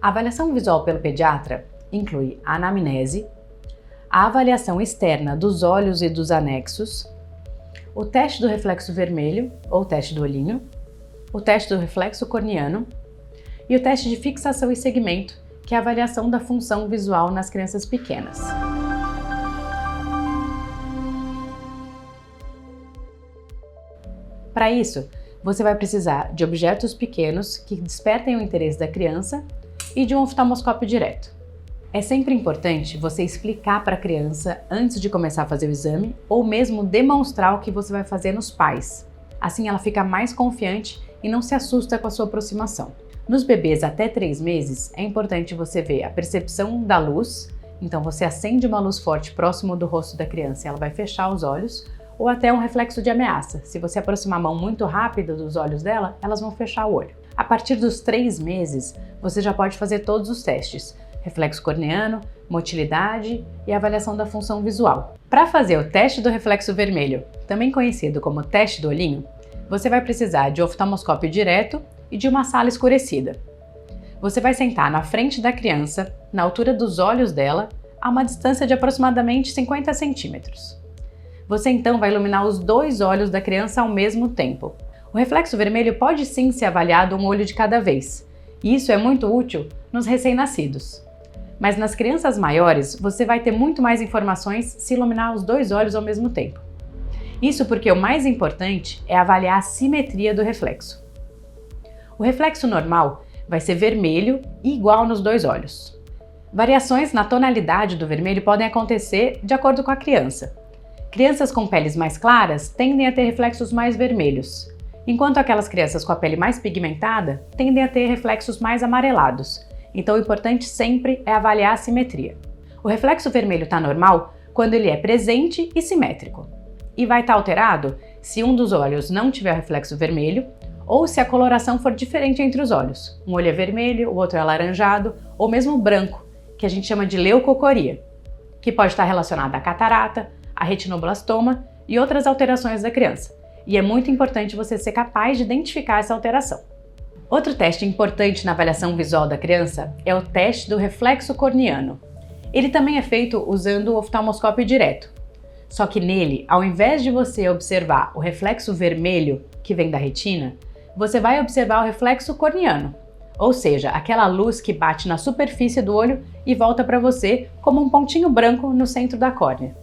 A avaliação visual pelo pediatra inclui a anamnese, a avaliação externa dos olhos e dos anexos, o teste do reflexo vermelho ou teste do olhinho, o teste do reflexo corneano e o teste de fixação e segmento, que é a avaliação da função visual nas crianças pequenas. Para isso, você vai precisar de objetos pequenos que despertem o interesse da criança e de um oftalmoscópio direto. É sempre importante você explicar para a criança antes de começar a fazer o exame ou mesmo demonstrar o que você vai fazer nos pais. Assim ela fica mais confiante e não se assusta com a sua aproximação. Nos bebês até 3 meses, é importante você ver a percepção da luz, então você acende uma luz forte próximo do rosto da criança e ela vai fechar os olhos, ou até um reflexo de ameaça. Se você aproximar a mão muito rápida dos olhos dela, elas vão fechar o olho. A partir dos 3 meses, você já pode fazer todos os testes: reflexo corneano, motilidade e avaliação da função visual. Para fazer o teste do reflexo vermelho, também conhecido como teste do olhinho, você vai precisar de oftalmoscópio direto e de uma sala escurecida. Você vai sentar na frente da criança, na altura dos olhos dela, a uma distância de aproximadamente 50 centímetros. Você então vai iluminar os 2 olhos da criança ao mesmo tempo. O reflexo vermelho pode sim ser avaliado um olho de cada vez, e isso é muito útil nos recém-nascidos. Mas nas crianças maiores, você vai ter muito mais informações se iluminar os 2 olhos ao mesmo tempo. Isso porque o mais importante é avaliar a simetria do reflexo. O reflexo normal vai ser vermelho e igual nos 2 olhos. Variações na tonalidade do vermelho podem acontecer de acordo com a criança. Crianças com peles mais claras tendem a ter reflexos mais vermelhos, enquanto aquelas crianças com a pele mais pigmentada tendem a ter reflexos mais amarelados. Então o importante sempre é avaliar a simetria. O reflexo vermelho está normal quando ele é presente e simétrico, e vai estar alterado se um dos olhos não tiver o reflexo vermelho ou se a coloração for diferente entre os olhos. Um olho é vermelho, o outro é alaranjado, ou mesmo branco, que a gente chama de leucocoria, que pode estar relacionada à catarata, a retinoblastoma e outras alterações da criança. E é muito importante você ser capaz de identificar essa alteração. Outro teste importante na avaliação visual da criança é o teste do reflexo corneano. Ele também é feito usando o oftalmoscópio direto. Só que nele, ao invés de você observar o reflexo vermelho que vem da retina, você vai observar o reflexo corneano, ou seja, aquela luz que bate na superfície do olho e volta para você como um pontinho branco no centro da córnea.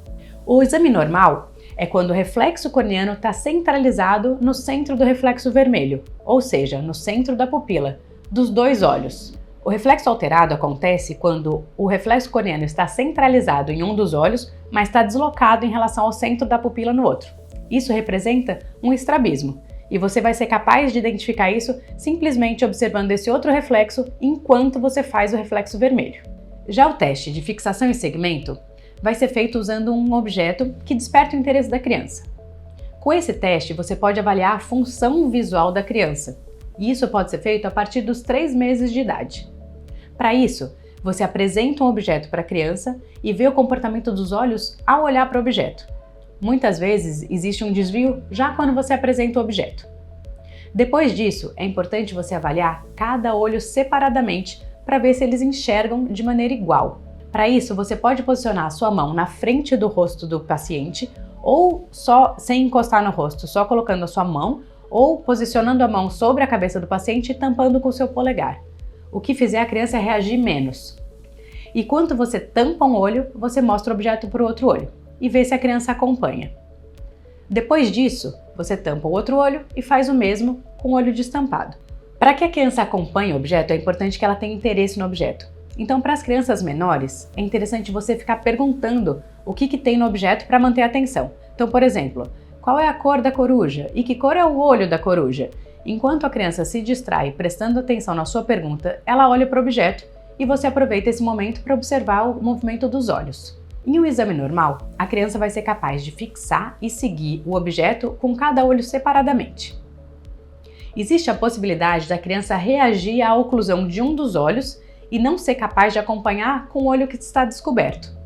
O exame normal é quando o reflexo corneano está centralizado no centro do reflexo vermelho, ou seja, no centro da pupila, dos 2 olhos. O reflexo alterado acontece quando o reflexo corneano está centralizado em um dos olhos, mas está deslocado em relação ao centro da pupila no outro. Isso representa um estrabismo, e você vai ser capaz de identificar isso simplesmente observando esse outro reflexo enquanto você faz o reflexo vermelho. Já o teste de fixação e segmento vai ser feito usando um objeto que desperta o interesse da criança. Com esse teste, você pode avaliar a função visual da criança, e isso pode ser feito a partir dos 3 meses de idade. Para isso, você apresenta um objeto para a criança e vê o comportamento dos olhos ao olhar para o objeto. Muitas vezes existe um desvio já quando você apresenta o objeto. Depois disso, é importante você avaliar cada olho separadamente para ver se eles enxergam de maneira igual. Para isso, você pode posicionar a sua mão na frente do rosto do paciente ou só sem encostar no rosto, só colocando a sua mão ou posicionando a mão sobre a cabeça do paciente e tampando com o seu polegar. O que fizer a criança reagir menos. E quando você tampa um olho, você mostra o objeto para o outro olho e vê se a criança acompanha. Depois disso, você tampa o outro olho e faz o mesmo com o olho destampado. Para que a criança acompanhe o objeto, é importante que ela tenha interesse no objeto. Então, para as crianças menores, é interessante você ficar perguntando o que tem no objeto para manter a atenção. Então, por exemplo, qual é a cor da coruja e que cor é o olho da coruja? Enquanto a criança se distrai prestando atenção na sua pergunta, ela olha para o objeto e você aproveita esse momento para observar o movimento dos olhos. Em um exame normal, a criança vai ser capaz de fixar e seguir o objeto com cada olho separadamente. Existe a possibilidade da criança reagir à oclusão de um dos olhos e não ser capaz de acompanhar com o olho que está descoberto.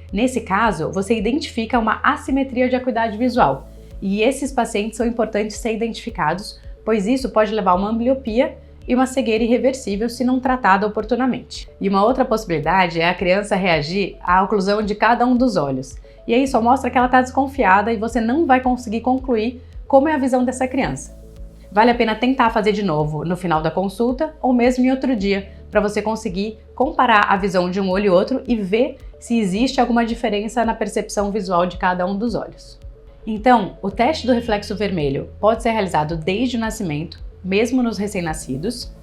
Nesse caso, você identifica uma assimetria de acuidade visual, e esses pacientes são importantes ser identificados, pois isso pode levar a uma ambliopia e uma cegueira irreversível se não tratada oportunamente. E uma outra possibilidade é a criança reagir à oclusão de cada um dos olhos. E aí só mostra que ela está desconfiada e você não vai conseguir concluir como é a visão dessa criança. Vale a pena tentar fazer de novo no final da consulta ou mesmo em outro dia, para você conseguir comparar a visão de um olho e outro e ver se existe alguma diferença na percepção visual de cada um dos olhos. Então, o teste do reflexo vermelho pode ser realizado desde o nascimento, mesmo nos recém-nascidos.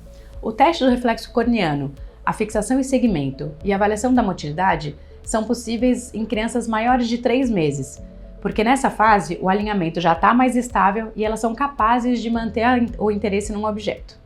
O teste do reflexo corneano, a fixação e segmento e a avaliação da motilidade são possíveis em crianças maiores de 3 meses, porque nessa fase o alinhamento já está mais estável e elas são capazes de manter o interesse num objeto.